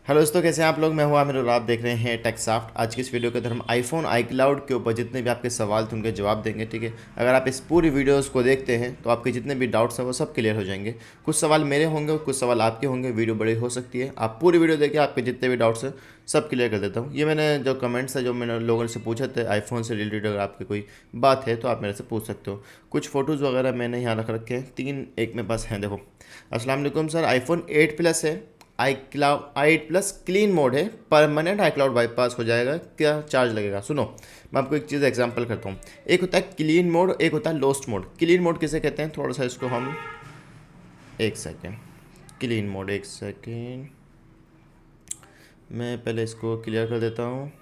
Hello दोस्तों, कैसे हैं आप लोग। मैं हूं आमिर और आप देख रहे हैं टेकसॉफ्ट। आज की इस वीडियो के अंदर हम आईफोन आईक्लाउड के ऊपर जितने भी आपके सवाल थे उनके जवाब देंगे। ठीक है, अगर आप इस पूरी वीडियोस को देखते हैं तो आपके जितने भी डाउट्स हैं वो सब क्लियर हो जाएंगे। कुछ सवाल मेरे होंगे, कुछ सवाल आपके होंगे। वीडियो बड़ी हो सकती है, आप पूरी वीडियो देखिए, आपके जितने भी डाउट्स हैं सब क्लियर कर देता हूँ। ये मैंने जो कमेंट्स है, जो मैंने लोगों से पूछे थे आईफोन से रिलेटेड, अगर आपकी कोई बात है तो आप मेरे से पूछ सकते हो। कुछ फ़ोटोज़ वगैरह मैंने यहाँ रख रखे हैं, 3 एक मेरे पास हैं। देखो, अस्सलाम वालेकुम सर, आईफोन 8 प्लस है, आई8 प्लस क्लीन मोड है, परमानेंट आईक्लाउड बाईपास हो जाएगा, क्या चार्ज लगेगा? सुनो, मैं आपको एक चीज़ एग्जांपल करता हूँ। एक होता है क्लीन मोड, एक होता है लोस्ट मोड। क्लीन मोड किसे कहते हैं, थोड़ा सा इसको हम, एक सेकेंड, क्लीन मोड, एक सेकेंड, मैं पहले इसको क्लियर कर देता हूँ।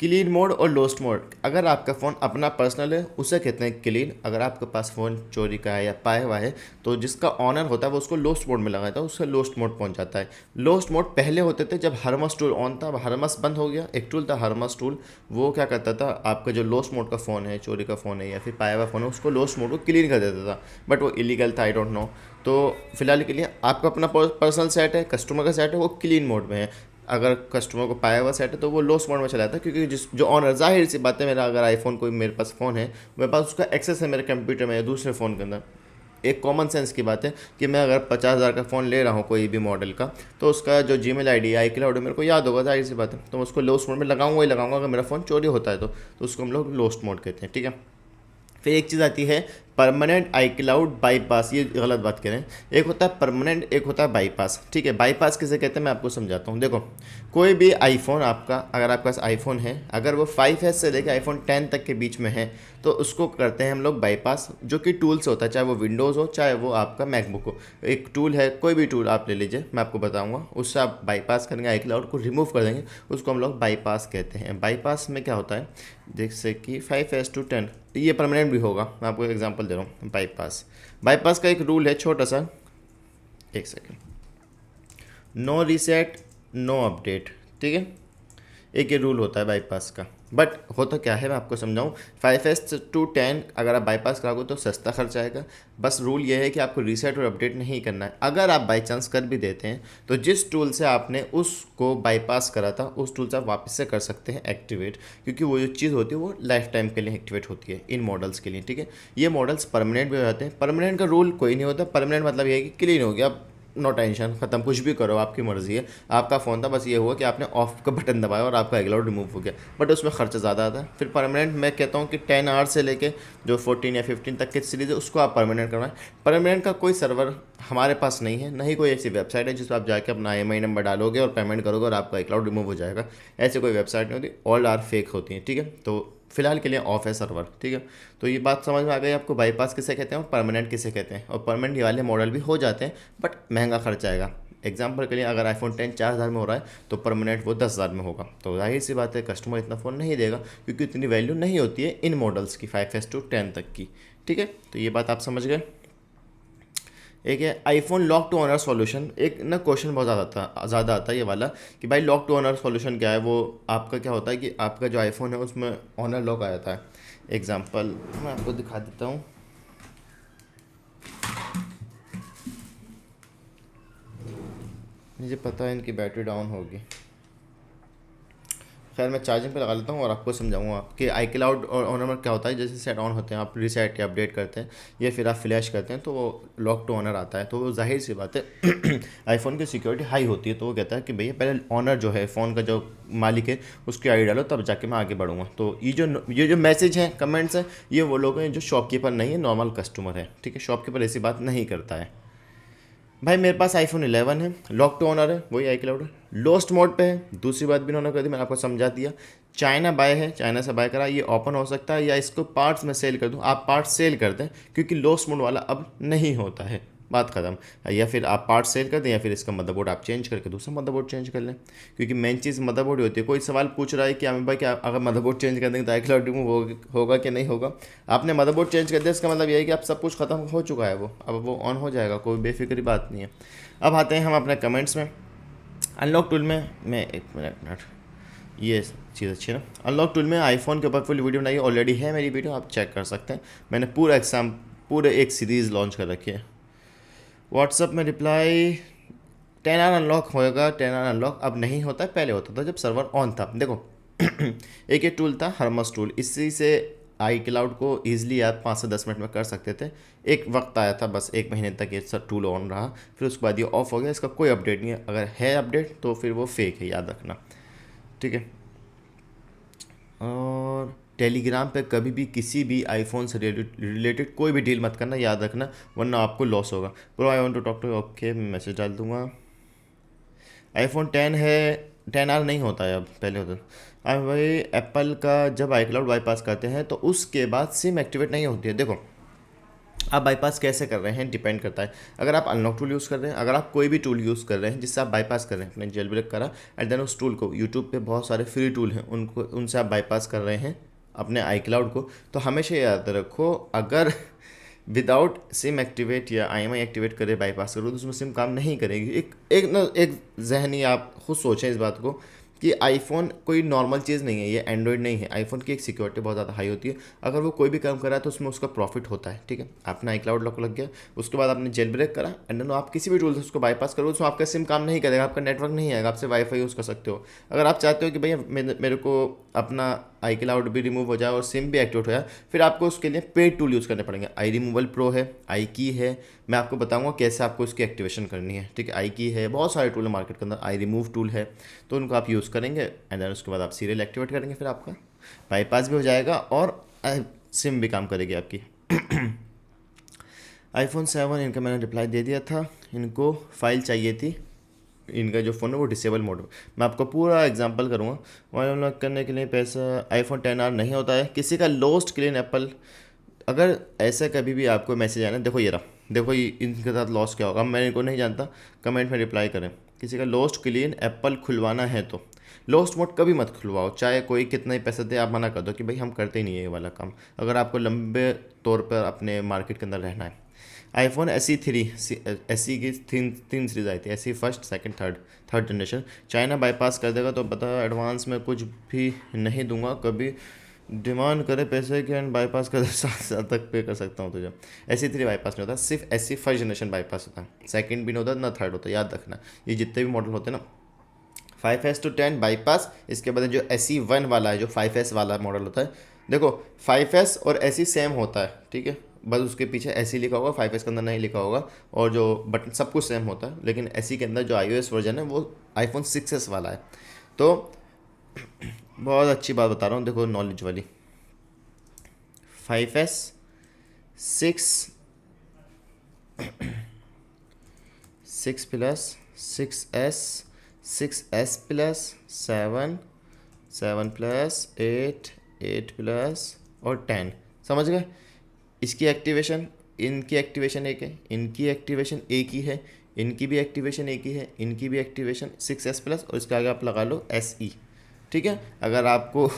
क्लीन मोड और लोस्ट मोड, अगर आपका फ़ोन अपना पर्सनल है उसे कहते हैं क्लीन। अगर आपके पास फ़ोन चोरी का है या पाया हुआ है तो जिसका ऑनर होता है वो उसको लोस्ट मोड में लगाता है, उससे लोस्ट मोड पहुंच जाता है। लोस्ट मोड पहले होते थे जब हरमस टूल ऑन था, अब हरमस बंद हो गया। एक टूल था हरमस टूल, वो क्या करता था, आपका जो लोस्ट मोड का फ़ोन है, चोरी का फ़ोन है या फिर पाया हुआ फ़ोन है, उसको लोस्ट मोड को क्लीन कर देता था। बट वो इलीगल था, आई डोंट नो। तो फिलहाल के लिए आपका अपना पर्सनल सेट है, कस्टमर का सेट है, वो क्लीन मोड में है। अगर कस्टमर को पाया हुआ सेट है तो वो लोस्ट मोड में चला जाता है, क्योंकि जिस जो ऑनर, जाहिर सी बात है, मेरा अगर आईफोन कोई मेरे पास फ़ोन है, मेरे पास उसका एक्सेस है मेरे कंप्यूटर में या दूसरे फ़ोन के अंदर। एक कॉमन सेंस की बात है कि मैं अगर 50,000 का फ़ोन ले रहा हूँ कोई भी मॉडल का, तो उसका जो जीमेल आईडी है, आईक्लाउड है, मेरे को याद होगा, जाहिर सी बात है, तो मैं उसको लोस्ट मोड में लगाऊंगा ही लगाऊंगा। अगर मेरा फ़ोन चोरी होता है तो उसको हम लोग लोस्ट मोड कहते हैं। ठीक है, फिर एक चीज़ आती है परमानेंट आईक्लाउड बाईपास। ये गलत बात कह रहे हैं, एक होता है परमानेंट, एक होता है बाईपास। ठीक है, बाईपास किसे कहते हैं मैं आपको समझाता हूँ। देखो, कोई भी आईफोन आपका, अगर आपके पास आईफोन है, अगर वो 5S से लेकर आईफोन 10 तक के बीच में है तो उसको करते हैं हम लोग बाईपास, जो कि टूल से होता है, चाहे वो विंडोज़ हो चाहे वो आपका मैकबुक हो। एक टूल है, कोई भी टूल आप ले लीजिए, मैं आपको बताऊंगा, उससे आप बाईपास करेंगे, आईक्लाउड को रिमूव कर देंगे, उसको हम लोग बाईपास कहते हैं। बाईपास में क्या होता है, जैसे कि 5S to 10, ये परमानेंट भी होगा। मैं आपको एग्जांपल दे रहा हूँ। बाईपास, बाईपास का एक रूल है छोटा सा, एक second, no reset, no update. ठीक है, एक ये रूल होता है बाईपास का। बट होता क्या है, मैं आपको समझाऊँ। 5S to 10 अगर आप बाईपास कराओगे तो सस्ता खर्च आएगा। बस रूल ये है कि आपको रीसेट और अपडेट नहीं करना है। अगर आप बाई चांस कर भी देते हैं तो जिस टूल से आपने उसको बाईपास करा था उस टूल से आप वापस से कर सकते हैं एक्टिवेट, क्योंकि वो जो चीज़ होती है वो लाइफ टाइम के लिए एक्टिवेट होती है इन मॉडल्स के लिए। ठीक है, ये मॉडल्स परमानेंट भी हो जाते हैं। परमानेंट का रूल कोई नहीं होता, परमानेंट मतलब ये है कि क्लीन हो गया, नो टेंशन, ख़त्म, कुछ भी करो, आपकी मर्ज़ी है। आपका फ़ोन था, बस ये हुआ कि आपने ऑफ का बटन दबाया और आपका आईक्लाउड रिमूव हो गया, बट उसमें खर्चा ज़्यादा आता है। फिर परमानेंट मैं कहता हूँ कि 10 आवर से लेके जो 14 या 15 तक की सीरीज़ है उसको आप परमानेंट करवाएं। परमानेंट का कोई सर्वर हमारे पास नहीं है, नहीं कोई ऐसी वेबसाइट है जिस पर आप जाके अपना IMEI नंबर डालोगे और पेमेंट करोगे और आपका आईक्लाउड रिमूव हो जाएगा। ऐसी कोई वेबसाइट नहीं होती, ऑल आर फेक होती हैं। ठीक है, तो फिलहाल के लिए ऑफ है सर्वर। ठीक है, तो ये बात समझ में आ गई आपको, बाईपास किसे कहते हैं और परमानेंट किसे कहते हैं। और परमानेंट वाले मॉडल भी हो जाते हैं बट महंगा खर्च आएगा। एग्जाम्पल के लिए अगर आईफोन 10 4,000 में हो रहा है तो परमानेंट वो 10,000 में होगा। तो जाहिर सी बात है कस्टमर इतना फ़ोन नहीं देगा, क्योंकि इतनी वैल्यू नहीं होती है इन मॉडल्स की 5S to 10 तक की। ठीक है, तो ये बात आप समझ गए। एक है iPhone lock to owner solution. एक ना क्वेश्चन बहुत ज़्यादा आता है ये वाला, कि भाई लॉक टू ऑनर सॉल्यूशन क्या है। वो आपका क्या होता है कि आपका जो आईफोन है उसमें ऑनर लॉक आ जाता है। एग्जांपल मैं आपको दिखा देता हूँ। मुझे पता है इनकी बैटरी डाउन होगी, खैर मैं चार्जिंग पे लगा लेता हूँ और आपको समझाऊंगा कि आई क्लाउड और ऑनर में क्या होता है। जैसे सेट ऑन होते हैं, आप रीसेट या अपडेट करते हैं या फिर आप फ्लैश करते हैं तो वो लॉक टू ऑनर आता है। तो वो जाहिर सी बात है आईफोन की सिक्योरिटी हाई होती है, तो वो कहता है कि भैया पहले ऑनर जो है, फ़ोन का जो मालिक है, उसकी आईडी डालो, तब जाके मैं आगे बढ़ूँगा। तो ये जो मैसेज हैं, कमेंट्स हैं, ये वो लोग हैं जो शॉपकीपर नहीं है, नॉर्मल कस्टमर है। ठीक है, शॉपकीपर ऐसी बात नहीं करता है। भाई मेरे पास आईफोन 11 है, लॉक टू ऑनर है, वही आई क्लाउड है, लोस्ट मोड पे है, दूसरी बात भी उन्होंने कर दी, मैंने आपको समझा दिया। चाइना बाय है, चाइना से बाय करा, ये ओपन हो सकता है या इसको पार्ट्स में सेल कर दूँ, आप पार्ट्स सेल कर दें, क्योंकि लोस्ट मोड वाला अब नहीं होता है, बात ख़त्म। या फिर आप पार्ट सेल कर दें या फिर इसका मदरबोर्ड आप चेंज करके दूसरा मदरबोर्ड चेंज कर लें, क्योंकि मेन चीज़ मदरबोर्ड ही होती है। कोई सवाल पूछ रहा है कि आमिर भाई क्या अगर मदरबोर्ड चेंज कर देंगे तो आईक्लाउड रिमूव होगा कि नहीं होगा। आपने मदरबोर्ड चेंज कर दिया, इसका मतलब यह है कि अब सब कुछ ख़त्म हो चुका है, वो अब वो ऑन हो जाएगा, कोई बेफिक्री बात नहीं है। अब आते हैं हम अपने कमेंट्स में। अनलॉक टूल में मैं एक मिनट, ये चीज़ अच्छी है ना। अनलॉक टूल में आईफोन के ऊपर फुल वीडियो बनाई, ऑलरेडी है मेरी वीडियो, आप चेक कर सकते हैं। मैंने पूरे एक सीरीज़ लॉन्च कर रखी है। व्हाट्सअप में रिप्लाई 10R अनलॉक होएगा, 10R अनलॉक अब नहीं होता है, पहले होता था जब सर्वर ऑन था। देखो एक ये टूल था हर्मस टूल, इसी से आई क्लाउड को ईजिली आप 5 से 10 मिनट में कर सकते थे। एक वक्त आया था, बस 1 महीने तक ये सब टूल ऑन रहा, फिर उसके बाद ये ऑफ हो गया। इसका कोई अपडेट नहीं है, अगर है अपडेट तो फिर वो फेक है, याद रखना, ठीक है। और टेलीग्राम पे कभी भी किसी भी आईफोन से रिलेटेड कोई भी डील मत करना, याद रखना, वरना आपको लॉस होगा। Bro I want to talk to, okay मैं मैसेज डाल दूंगा। आईफोन 10 है, 10R नहीं होता है अब, पहले होता था। अब भाई एप्पल का जब आई क्लाउड बाईपास करते हैं तो उसके बाद सिम एक्टिवेट नहीं होती है। देखो आप बाईपास कैसे कर रहे हैं डिपेंड करता है। अगर आप अनलॉक टूल यूज़ कर रहे हैं, अगर आप कोई भी टूल यूज़ कर रहे हैं जिससे आप बाईपास कर रहे हैं, अपने जेल ब्रेक करा एंड देन उस टूल को, यूट्यूब पे बहुत सारे फ्री टूल हैं, उनको उनसे आप बाईपास कर रहे हैं अपने आई क्लाउड को, तो हमेशा याद रखो अगर विदाउट सिम एक्टिवेट या IMEI एक्टिवेट करे बाईपास करो तो उसमें सिम काम नहीं करेगी। एक जहनी आप खुद सोचें इस बात को कि आईफोन कोई नॉर्मल चीज़ नहीं है, ये एंड्रॉयड नहीं है। आईफोन की एक सिक्योरिटी बहुत ज़्यादा हाई होती है, अगर वो कोई भी काम कर रहा है तो उसमें उसका प्रॉफिट होता है, ठीक है। आपने आई क्लाउड लॉक लग गया, उसके बाद आपने जेल ब्रेक करा एंड देन आप किसी भी टूल से उसको बाईपास करो, उसमें आपका सिम काम नहीं करेगा, आपका नेटवर्क नहीं आएगा, आप सिर्फ वाईफाई यूज़ कर सकते हो। अगर आप चाहते हो कि भैया मेरे को अपना आई क्लाउड भी रिमूव हो जाए और सिम भी एक्टिवेट हो जाए, फिर आपको उसके लिए पेड टूल यूज़ करने पड़ेंगे। आई रिमूवल प्रो है, आई की है, मैं आपको बताऊंगा कैसे आपको इसकी एक्टिवेशन करनी है, ठीक है। आई की है, बहुत सारे टूल है मार्केट के अंदर, आई रिमूव टूल है, तो उनको आप यूज़ करेंगे एंड देन उसके बाद आप सीरियल एक्टिवेट करेंगे, फिर आपका बाईपास भी हो जाएगा और सिम भी काम करेगी आपकी। आईफोन 7 इनका मैंने रिप्लाई दे दिया था, इनको फाइल चाहिए थी, इनका जो फ़ोन है वो डिसेबल मोड में। मैं आपको पूरा एग्जांपल करूँगा। मोबाइल अनलॉक करने के लिए पैसा आईफोन 10R नहीं होता है। किसी का लॉस्ट क्लीन एप्पल, अगर ऐसा कभी भी आपको मैसेज आया ना, देखो ये रहा, देखो ये इनके साथ लॉस क्या होगा, मैं इनको नहीं जानता, कमेंट में रिप्लाई करें। किसी का लॉस्ट क्लीन एप्पल खुलवाना है तो लॉस्ट मोड कभी मत खुलवाओ, चाहे कोई कितना ही पैसा दे, आप मना कर दो कि भाई हम करते ही नहीं है ये वाला काम, अगर आपको लंबे तौर पर अपने मार्केट के अंदर रहना है। आईफोन SE3, SE की तीन सीरीज आई थी, SE first, second, third generation. China bypass कर देगा तो पता है, एडवांस में कुछ भी नहीं दूंगा, कभी डिमांड करे पैसे के एंड बाईपास कर 7 साल तक पे कर सकता हूँ तुझे। SE3 बाईपास नहीं होता, सिर्फ SE फर्स्ट जनरेशन बाईपास होता है, सेकंड भी नहीं होता ना थर्ड होता, याद रखना। ये जितने भी मॉडल होते हैं ना, 5S to 10 बाईपास, इसके बाद जो SE1 वाला है, जो 5S वाला मॉडल होता है, देखो 5S और SE सेम होता है, ठीक है, बस उसके पीछे SE लिखा होगा, 5S के अंदर नहीं लिखा होगा, और जो बटन सब कुछ सेम होता है, लेकिन SE के अंदर जो iOS वर्जन है वो आईफोन 6S वाला है। तो बहुत अच्छी बात बता रहा हूँ, देखो नॉलेज वाली। 5S 6 plus 6S 6S plus 7 7 plus 8 8 plus और 10, समझ गए। इसकी एक्टिवेशन, इनकी एक्टिवेशन एक है, इनकी एक्टिवेशन एक ही है, इनकी भी एक्टिवेशन एक ही है, इनकी भी एक्टिवेशन 6S प्लस, और इसके आगे आप लगा लो SE, ठीक है। अगर आपको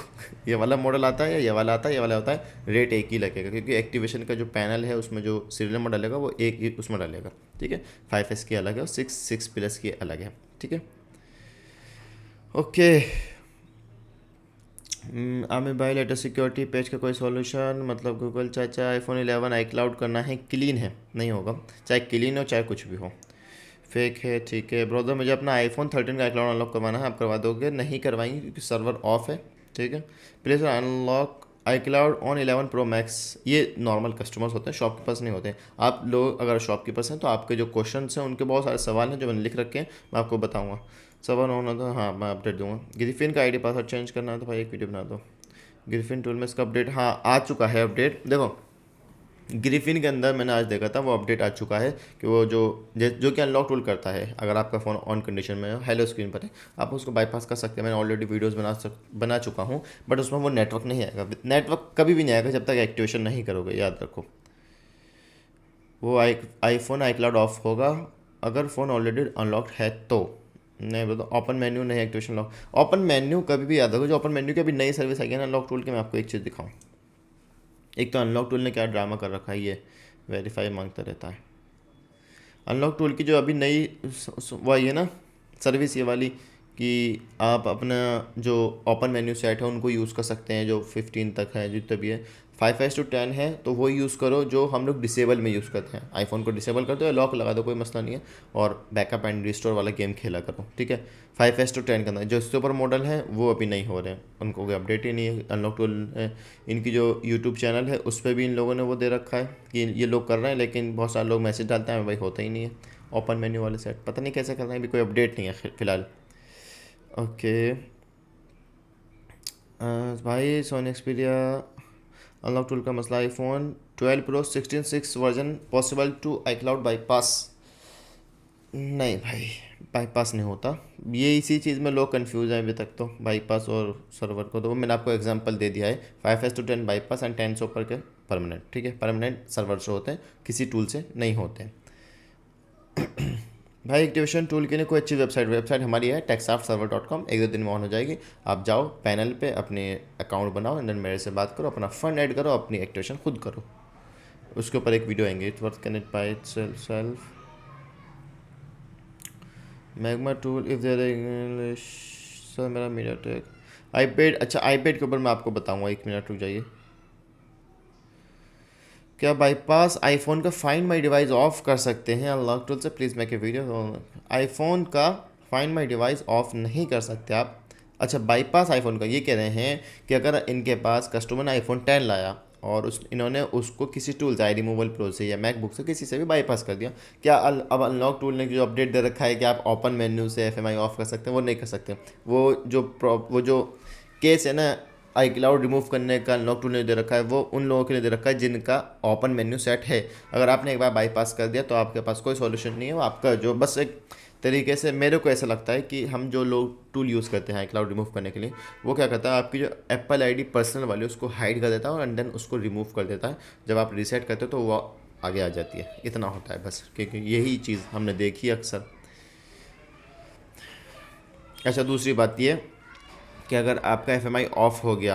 ये वाला मॉडल आता है या ये वाला आता है, ये वाला होता है, रेट एक ही लगेगा, क्योंकि एक्टिवेशन का जो पैनल है उसमें जो सीरियल नंबर डालेगा वो एक ही उसमें डालेगा, ठीक है। 5S की अलग है और 6 प्लस की अलग है, ठीक है। ओके, आमिर भाई लेटेस्ट सिक्योरिटी पैच का कोई सॉल्यूशन, मतलब गूगल चाचा आईफोन 11 आई क्लाउड करना है, क्लीन है, नहीं होगा, चाहे क्लीन हो चाहे कुछ भी हो, फेक है, ठीक है। ब्रदर मुझे अपना आईफोन 13 का आई क्लाउड अनलॉक करवाना है, आप करवा दोगे? नहीं करवाएंगे क्योंकि सर्वर ऑफ है, ठीक है। Please unlock I cloud on 11 Pro Max, ये नॉर्मल कस्टमर्स होते हैं, शॉपकीपर्स नहीं होते हैं। आप लोग अगर शॉपकीपर्स हैं तो आपके जो क्वेश्चन हैं उनके बहुत सारे सवाल हैं जो मैंने लिख रखे हैं, मैं आपको बताऊँगा। सवाल होना था, हाँ मैं अपडेट दूंगा। ग्रिफिन का ID पासवर्ड चेंज करना है तो भाई एक वीडियो बना दो। ग्रिफिन टूल में इसका अपडेट, हाँ आ चुका है अपडेट। देखो ग्रिफिन के अंदर मैंने आज देखा था वो अपडेट आ चुका है कि वो जो कि अनलॉक टूल करता है, अगर आपका फ़ोन ऑन कंडीशन में हेलो स्क्रीन पर है, आप उसको बाईपास कर सकते हैं। मैंने ऑलरेडी वीडियोस बना चुका हूँ, बट उसमें वो नेटवर्क नहीं आएगा, नेटवर्क कभी भी नहीं आएगा जब तक एक्टिवेशन नहीं करोगे, याद रखो। वो आईफोन आई क्लाउड ऑफ होगा अगर फ़ोन ऑलरेडी अनलॉक्ड है तो, नहीं बताओ। ओपन मेन्यू नहीं, एक्टिवेशन लॉक, ओपन मेन्यू कभी भी याद रखो, जो ओपन मेन्यू की अभी नई सर्विस आई है ना अनलॉक टूल की, मैं आपको एक चीज़ दिखाऊँ। एक तो अनलॉक टूल ने क्या ड्रामा कर रखा है, ये वेरीफाई मांगता रहता है। अनलॉक टूल की जो अभी नई वो आई है ना सर्विस, ये वाली, कि आप अपना जो ओपन मेन्यू सेट है उनको यूज़ कर सकते हैं, जो 15 तक है जितने भी है। 5S to 10 है तो वो यूज़ करो जो हम लोग डिसेबल में यूज़ करते हैं। आईफोन को डिसेबल कर दो या लॉक लगा दो, कोई मसला नहीं है, और बैकअप एंड रिस्टोर वाला गेम खेला करो, ठीक है। 5S to 10 के अंदर जो सुपर मॉडल हैं वो अभी नहीं हो रहे हैं, उनको कोई अपडेट ही नहीं है। अनलॉक टूल है, इनकी जो यूट्यूब चैनल है उस पर भी इन लोगों ने वो दे रखा है कि ये लोग कर रहे हैं, लेकिन बहुत सारे लोग मैसेज डालते हैं भाई होता ही नहीं है। ओपन मेन्यू वाले सेट पता नहीं कैसे कर रहे हैं, अभी कोई अपडेट नहीं है फ़िलहाल। ओके भाई, सोनी एक्सपीरिया अनलॉक टूल का मसला, iPhone 12 pro 16.6 version possible to iCloud bypass. नहीं भाई, बाईपास नहीं होता, ये इसी चीज़ में लोग कंफ्यूज हैं अभी तक, तो बाईपास और सर्वर को तो वो मैंने आपको एग्जांपल दे दिया है। 5S to 10 बाईपास एंड 10 से ऊपर के परमानेंट, ठीक है, परमानेंट सर्वर से होते हैं, किसी टूल से नहीं होते। भाई एक्टिवेशन टूल के लिए कोई अच्छी वेबसाइट हमारी है techsaftsserver.com, 1-2 दिन में ऑन हो जाएगी। आप जाओ पैनल पे अपने अकाउंट बनाओ एंड देन मेरे से बात करो, अपना फंड ऐड करो, अपनी एक्टिवेशन खुद करो। उसके ऊपर एक वीडियो आएंगे, it's worth connect by itself magma tool if there English. Sir मेरा मीडियाटेक आईपैड, अच्छा आईपैड के ऊपर मैं आपको बताऊंगा, 1 मिनट रुक जाइए। क्या बाईपास आईफोन का फाइंड माई डिवाइस ऑफ कर सकते हैं अनलॉक टूल से? Please make a video. IPhone का फाइंड माई डिवाइस ऑफ नहीं कर सकते आप। अच्छा, बाईपास आईफोन का ये कह रहे हैं कि अगर इनके पास कस्टमर ने आईफोन 10 लाया और इन्होंने उसको किसी टूल से, आई रिमूवल प्रो से या मैकबुक से, किसी से भी बाईपास कर दिया, क्या अब अनलॉक टूल ने जो अपडेट दे रखा है कि आप ओपन मेन्यू से एफएमआई ऑफ कर सकते हैं, वो नहीं कर सकते। वो जो केस है ना iCloud रिमूव करने का अनलॉक टूल ने दे रखा है, वो उन लोगों के लिए दे रखा है जिनका ओपन मेन्यू सेट है। अगर आपने एक बार बाईपास कर दिया तो आपके पास कोई सॉल्यूशन नहीं है, वो आपका जो बस एक तरीके से, मेरे को ऐसा लगता है कि हम जो लोग टूल यूज़ करते हैं iCloud रिमूव करने के लिए, वो क्या करता है, आपकी जो एप्पल आईडी पर्सनल वाली उसको हाइड कर देता है और एंड देन उसको रिमूव कर देता है। जब आप रीसेट करते हो तो वो आगे आ जाती है, इतना होता है बस, क्योंकि यही चीज़ हमने देखी है अक्सर। अच्छा, दूसरी बात ये कि अगर आपका एफएमआई ऑफ हो गया,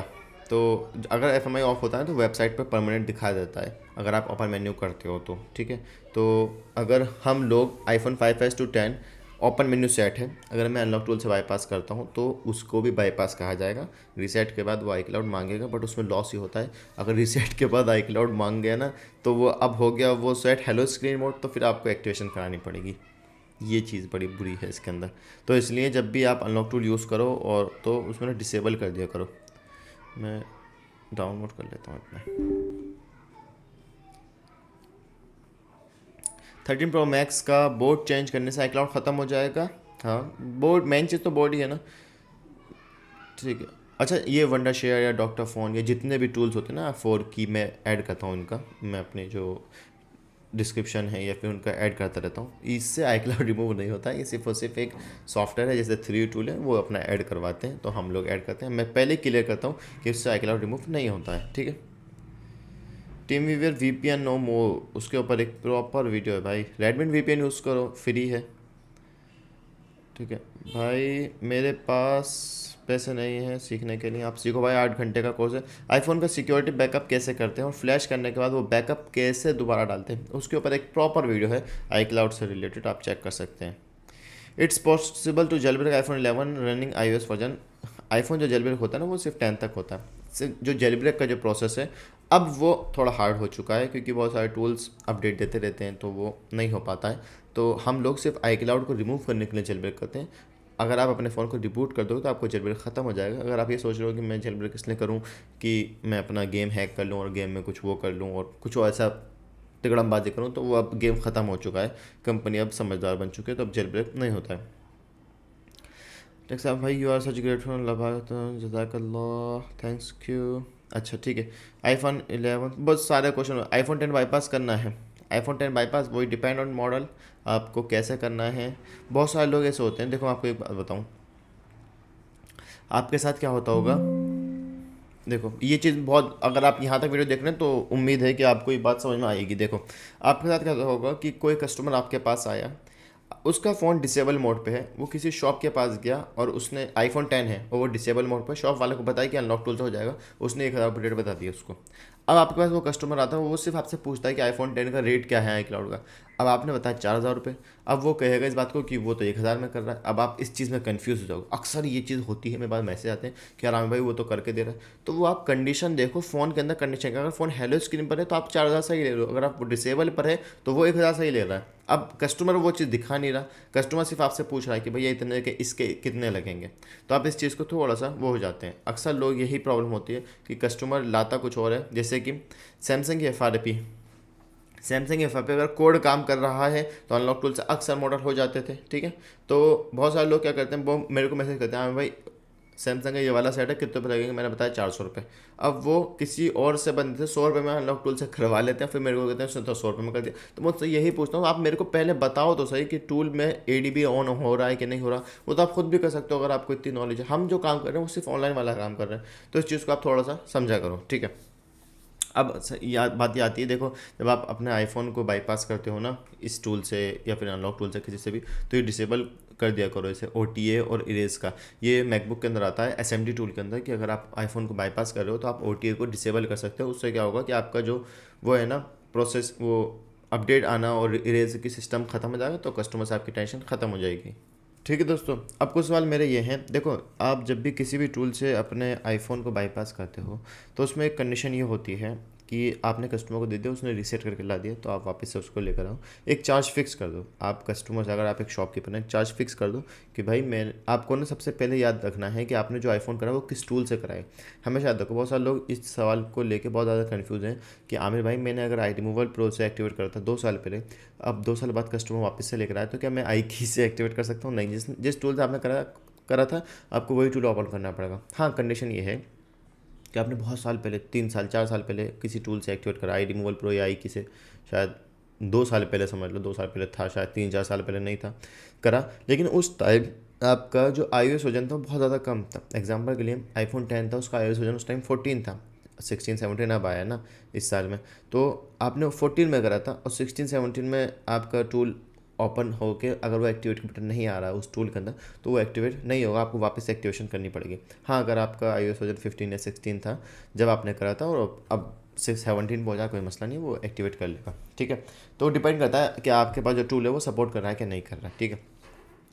तो अगर एफएमआई ऑफ होता है तो वेबसाइट पर परमानेंट दिखा देता है अगर आप ओपन मेन्यू करते हो तो, ठीक है। तो अगर हम लोग iPhone 5S to 10 open menu set है, अगर मैं अनलॉक टूल से बाईपास करता हूँ तो उसको भी बाईपास कहा जाएगा। रीसेट के बाद वो iCloud मांगेगा, बट उसमें लॉस ही होता है। अगर रीसेट के बाद iCloud मांग गया ना, तो वो अब हो गया वो सेट हेलो स्क्रीन मोड, तो फिर आपको एक्टिवेशन करानी पड़ेगी। ये चीज़ बड़ी बुरी है इसके अंदर। तो इसलिए जब भी आप अनलॉक टूल यूज़ करो और तो उसमें ना डिसेबल कर दिया करो। मैं डाउनलोड कर लेता हूँ अपने 13 Pro Max का बोर्ड चेंज करने से iCloud ख़त्म हो जाएगा। हाँ, बोर्ड मेन चीज़ तो बोर्ड ही है ना, ठीक है। अच्छा, ये वंडर शेयर या डॉक्टर फ़ोन या जितने भी टूल्स होते हैं ना, 4 की मैं ऐड करता हूँ इनका, मैं अपने जो डिस्क्रिप्शन है या फिर उनका ऐड करता रहता हूँ। इससे iCloud रिमूव नहीं होता है, ये सिर्फ और सिर्फ एक सॉफ्टवेयर है, जैसे 3 टूल है, वो अपना ऐड करवाते हैं तो हम लोग ऐड करते हैं। मैं पहले क्लियर करता हूँ कि इससे iCloud रिमूव नहीं होता है, ठीक है। टीम वीवर VPN नो मोर, उसके ऊपर एक प्रॉपर वीडियो है भाई। रेडमी VPN यूज़ करो, फ्री है, ठीक है। भाई मेरे पास पैसे नहीं हैं सीखने के लिए, आप सीखो भाई, 8 घंटे का कोर्स है। आईफोन का सिक्योरिटी बैकअप कैसे करते हैं और फ्लैश करने के बाद वो बैकअप कैसे दोबारा डालते हैं, उसके ऊपर एक प्रॉपर वीडियो है iCloud से रिलेटेड, आप चेक कर सकते हैं। It's possible to jailbreak iPhone 11 running iOS version. IPhone जो जेलब्रेक होता है ना, वो सिर्फ 10 तक होता है। जो जेलब्रेक का जो प्रोसेस है अब वो थोड़ा हार्ड हो चुका है, क्योंकि बहुत सारे टूल्स अपडेट देते रहते हैं, तो वो नहीं हो पाता है। तो हम लोग सिर्फ iCloud को रिमूव करने के लिए जेलब्रेक करते हैं। अगर आप अपने फ़ोन को रिबूट कर दोगे तो आपको जेलब्रेक ख़त्म हो जाएगा। अगर आप ये सोच रहे हो कि मैं जेलब्रेक इसलिए करूं कि मैं अपना गेम हैक कर लूं और गेम में कुछ वो कर लूं और कुछ ऐसा तिकड़मबाजी करूं, तो वो अब गेम ख़त्म हो चुका है, कंपनी अब समझदार बन चुकी है, तो अब जेलब्रेक नहीं होता है। टेक्स साहब भाई, यू आर सच ग्रेटफुल, जज़ाकल्लाह, थैंक्स यू। अच्छा ठीक है, आईफोन 11 बहुत सारे क्वेश्चन। आईफोन 10 बाईपास करना है, आईफोन 10 बाईपास वही डिपेंड ऑन मॉडल, आपको कैसे करना है। बहुत सारे लोग ऐसे होते हैं, देखो आपको एक बात बताऊँ, आपके साथ क्या होता होगा। देखो ये चीज़ बहुत, अगर आप यहाँ तक वीडियो देख रहे हैं तो उम्मीद है कि आपको ये बात समझ में आएगी। देखो आपके साथ क्या होगा कि कोई कस्टमर आपके पास आया, उसका फ़ोन डिसेबल मोड पे है, वो किसी शॉप के पास गया और उसने आईफोन 10 है और वो डिसेबल मोड पर, शॉप वाले को बताया कि अनलॉक टूल से हो जाएगा, उसने 1000 अपडेट बता दिया उसको। अब आपके पास वो कस्टमर आता है, वो सिर्फ आपसे पूछता है कि आईफोन 10 का रेट क्या है iCloud का। अब आपने बताया 4,000 रुपये। अब वो कहेगा इस बात को कि वो तो 1,000 में कर रहा है। अब आप इस चीज़ में कन्फ्यूज़ हो जाओगे। अक्सर ये चीज़ होती है, मेरे पास मैसेज आते हैं कि राम भाई वो तो करके दे रहा है। तो वो आप कंडीशन देखो, फ़ोन के अंदर कंडीशन, अगर फ़ोन हेलो स्क्रीन पर है तो आप 4,000 सही ले रहे हो, अगर आप डिसेबल पर है तो वो 1,000 सही ले रहा है। अब कस्टमर वो चीज़ दिखा नहीं रहा, कस्टमर सिर्फ आपसे पूछ रहा है कि भैया इतने के इसके कितने लगेंगे। तो आप इस चीज़ को थोड़ा सा वो हो जाते हैं। अक्सर लोग यही प्रॉब्लम होती है कि कस्टमर लाता कुछ और है। जैसे कि सैमसंग की FRP, सैमसंग FRP अगर कोड काम कर रहा है तो अनलॉक टूल से अक्सर मॉडल हो जाते थे, ठीक है। तो बहुत सारे लोग क्या करते हैं, वो मेरे को मैसेज करते हैं, हाँ भाई सैमसंग का ये वाला सेट है, कितने पे लगेंगे, मैंने बताया 400 रुपये। अब वो किसी और से बंदे से 100 रुपये में अनलॉक टूल से करवा लेते हैं, फिर मेरे को कहते हैं उसने तो 100 रुपये में कर दिया। तो मैं उससे यही पूछता हूँ, आप मेरे को पहले बताओ तो सही कि टूल में ADB ऑन हो रहा है कि नहीं हो रहा। वो तो आप खुद भी कर सकते हो अगर आपको इतनी नॉलेज है। हम जो काम कर रहे हैं वो सिर्फ ऑनलाइन वाला काम कर रहे हैं, तो इस चीज़ को आप थोड़ा सा समझा करो, ठीक है। अब बात ये आती है, देखो जब आप अपने आईफोन को बाईपास करते हो ना इस टूल से या फिर अनलॉक टूल से किसी से भी, तो ये डिसेबल कर दिया करो इसे, OTA और इरेज का। ये मैकबुक के अंदर आता है SMD टूल के अंदर कि अगर आप आईफोन को बाईपास कर रहे हो तो आप OTA को डिसेबल कर सकते हो। उससे क्या होगा कि आपका जो वो है ना प्रोसेस, वो अपडेट आना और इरेज की सिस्टम ख़त्म हो जाएगा, तो कस्टमर से आपकी टेंशन ख़त्म हो जाएगी। ठीक है दोस्तों, अब कुछ सवाल मेरे ये हैं। देखो आप जब भी किसी भी टूल से अपने आईफोन को बाईपास करते हो तो उसमें एक कंडीशन ये होती है कि आपने कस्टमर को दे दिया, उसने रीसेट करके ला दिया, तो आप वापस से उसको लेकर आओ। एक चार्ज फिक्स कर दो आप कस्टमर से, अगर आप एक शॉपकीपर हैं, चार्ज फिक्स कर दो कि भाई मैं आपको ना सबसे पहले याद रखना है कि आपने जो आईफोन करा वो किस टूल से कराए। हमेशा याद रखो। बहुत सारे लोग इस सवाल को लेकर बहुत ज़्यादा कन्फ्यूज़ हैं कि आमिर भाई मैंने अगर आई रिमूवल प्रो से एक्टिवेट करा था 2 साल पहले, अब 2 साल बाद कस्टमर वापस से लेकर आए, तो क्या मैं आई की से एक्टिवेट कर सकता हूँ? नहीं, जिस जिस टूल से आपने करा करा था आपको वही टूल ओपन करना पड़ेगा। हाँ, कंडीशन ये है कि आपने बहुत साल पहले 3 साल 4 साल पहले किसी टूल से एक्टिवेट करा, आई रिमूवल प्रो या आई की से, शायद 2 साल पहले, समझ लो 2 साल पहले था, शायद 3-4 साल पहले नहीं था करा, लेकिन उस टाइम आपका जो iOS वर्जन था वो बहुत ज़्यादा कम था। एग्जांपल के लिए आईफोन 10 था, उसका iOS वर्जन उस टाइम 14 था। 16-17 अब आया ना इस साल में, तो आपने 14 में करा था और 16-17 में आपका टूल ओपन होके अगर वो एक्टिवेट का बटन नहीं आ रहा है उस टूल के अंदर, तो वो एक्टिवेट नहीं होगा, आपको वापस से एक्टिवेशन करनी पड़ेगी। हाँ, अगर आपका iOS वर्जन 15 या 16 था जब आपने करा था और अब 17 पहुंचा, कोई मसला नहीं, वो एक्टिवेट कर लेगा, ठीक है। तो डिपेंड करता है कि आपके पास जो टूल है वो सपोर्ट कर रहा है कि नहीं कर रहा है, ठीक है।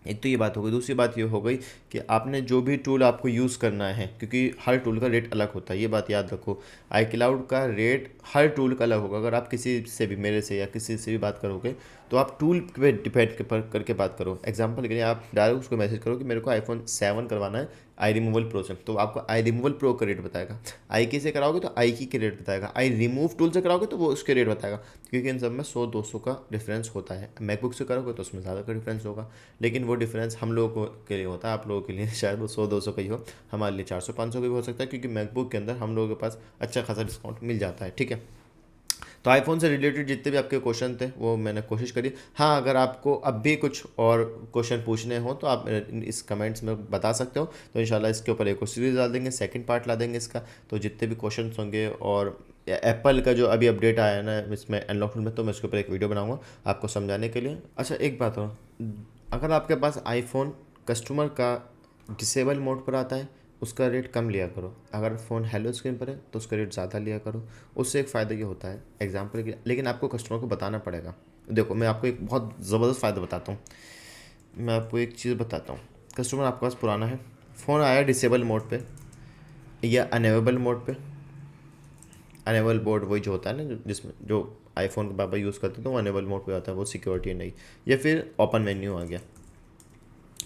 एक तो ये बात हो गई। दूसरी बात ये हो गई कि आपने जो भी टूल आपको यूज़ करना है, क्योंकि हर टूल का रेट अलग होता है, ये बात याद रखो। iCloud का रेट हर टूल का अलग होगा। अगर आप किसी से भी, मेरे से या किसी से भी बात करोगे तो आप टूल पे डिपेंड करके बात करो। एग्जांपल के लिए आप डायरेक्ट उसको मैसेज करो कि मेरे को आईफोन 7 करवाना है आई रिमूवल प्रो से, तो आपको आई रिमूवल प्रो का रेट बताएगा। आई की से कराओगे तो आई की के रेट बताएगा, आई रिमूव टूल से कराओगे तो वो उसके रेट बताएगा, क्योंकि इन सब में 100-200 का डिफरेंस होता है। मैकबुक से करोगे तो उसमें ज़्यादा का डिफरेंस होगा, लेकिन वो डिफरेंस हम लोगों के लिए होता है, आप लोगों के लिए शायद वो 100-200 का ही हो, हमारे लिए 400-500 का भी हो सकता है, क्योंकि मैकबुक के अंदर हम लोगों के पास अच्छा खासा डिस्काउंट मिल जाता है, ठीक है। तो आईफोन से रिलेटेड जितने भी आपके क्वेश्चन थे वो मैंने कोशिश करी। हाँ, अगर आपको अब भी कुछ और क्वेश्चन पूछने हो तो आप इस कमेंट्स में बता सकते हो, तो इंशाल्लाह इसके ऊपर एक और सीरीज डाल देंगे, सेकंड पार्ट ला देंगे इसका। तो जितने भी क्वेश्चन होंगे, और एप्पल का जो अभी अपडेट आया है ना इसमें अनलॉक में, तो मैं इसके ऊपर एक वीडियो बनाऊंगा आपको समझाने के लिए। अच्छा, एक बात और, अगर आपके पास आईफोन कस्टमर का डिसेबल मोड पर आता है, उसका रेट कम लिया करो। अगर फ़ोन हेलो स्क्रीन पर है तो उसका रेट ज़्यादा लिया करो। उससे एक फ़ायदा ये होता है, एग्जांपल के, लेकिन आपको कस्टमर को बताना पड़ेगा। देखो मैं आपको एक बहुत ज़बरदस्त फ़ायदा बताता हूँ। मैं आपको एक चीज़ बताता हूँ। कस्टमर आपके पास पुराना है, फ़ोन आया डिसेबल मोड पे या अनेबल मोड पे। अनेबल मोड वही जो होता है ना जिसमें जो आईफोन के पापा यूज़ करते हैं, तो वो अनेबल मोड पे आता है, वो सिक्योरिटी नहीं। या फिर ओपन मेन्यू आ गया,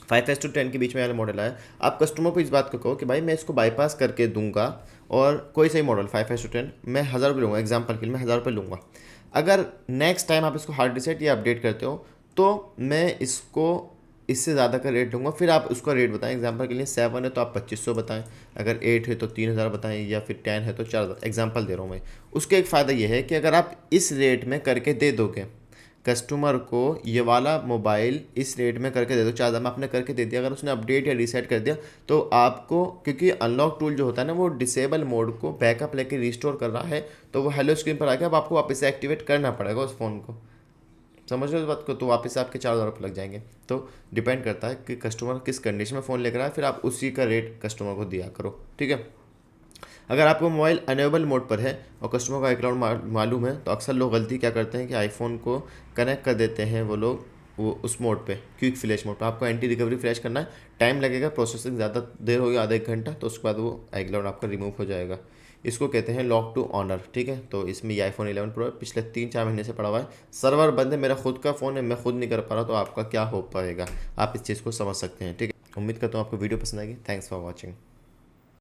5S to 10 के बीच में वाला मॉडल आया। आप कस्टमर को इस बात को कहो कि भाई मैं इसको बाईपास करके दूंगा, और कोई सही मॉडल 5S to 10 मैं 1,000 रुपये लूँगा, एग्जाम्पल के लिए मैं 1,000 रुपये लूँगा। अगर नेक्स्ट टाइम आप इसको हार्ड रिसेट या अपडेट करते हो तो मैं इसको इससे ज़्यादा का रेट लूँगा। फिर आप उसका रेट बताएं, एग्जांपल के लिए 7 है तो आप 2,500 बताएं, अगर 8 है तो 3,000 बताएं, या फिर 10 है तो 4,000, एग्जांपल दे रहा हूँ मैं। उसके एक फ़ायदा ये है कि अगर आप इस रेट में करके दे दोगे कस्टमर को, ये वाला मोबाइल इस रेट में करके दे दो, 4,000 में आपने करके दे दिया, अगर उसने अपडेट या रीसेट कर दिया तो आपको, क्योंकि अनलॉक टूल जो होता है ना वो डिसेबल मोड को बैकअप लेके रिस्टोर कर रहा है, तो वो हेलो स्क्रीन पर आके अब आपको वापस से एक्टिवेट करना पड़ेगा उस फ़ोन को। समझ रहे हो इस बात को? तो वापस से आपके 4,000 रुपये लग जाएंगे। तो डिपेंड करता है कि कस्टमर किस कंडीशन में फ़ोन लेकर आए, फिर आप उसी का रेट कस्टमर को दिया करो, ठीक है। अगर आपको मोबाइल अनेबल मोड पर है और कस्टमर को iCloud मालूम है, तो अक्सर लोग गलती क्या करते हैं कि आईफोन को कनेक्ट कर देते हैं वो लोग वो उस मोड पे, क्विक फ्लैश मोड पे। आपको एंटी रिकवरी फ्लैश करना है, टाइम लगेगा, प्रोसेसिंग ज़्यादा देर होगी, आधा एक घंटा, तो उसके बाद वो iCloud आपका रिमूव हो जाएगा। इसको कहते हैं लॉक टू ऑनर, ठीक है। तो इसमें ये आईफोन 11 प्रो पिछले 3-4 महीने से पड़ा हुआ है, सर्वर बंद है, मेरा खुद का फ़ोन है, मैं खुद नहीं कर पा रहा, तो आपका क्या हो पाएगा, आप इस चीज़ को समझ सकते हैं, ठीक है। उम्मीद करता हूँ आपको वीडियो पसंद आएगी। Thanks for watching.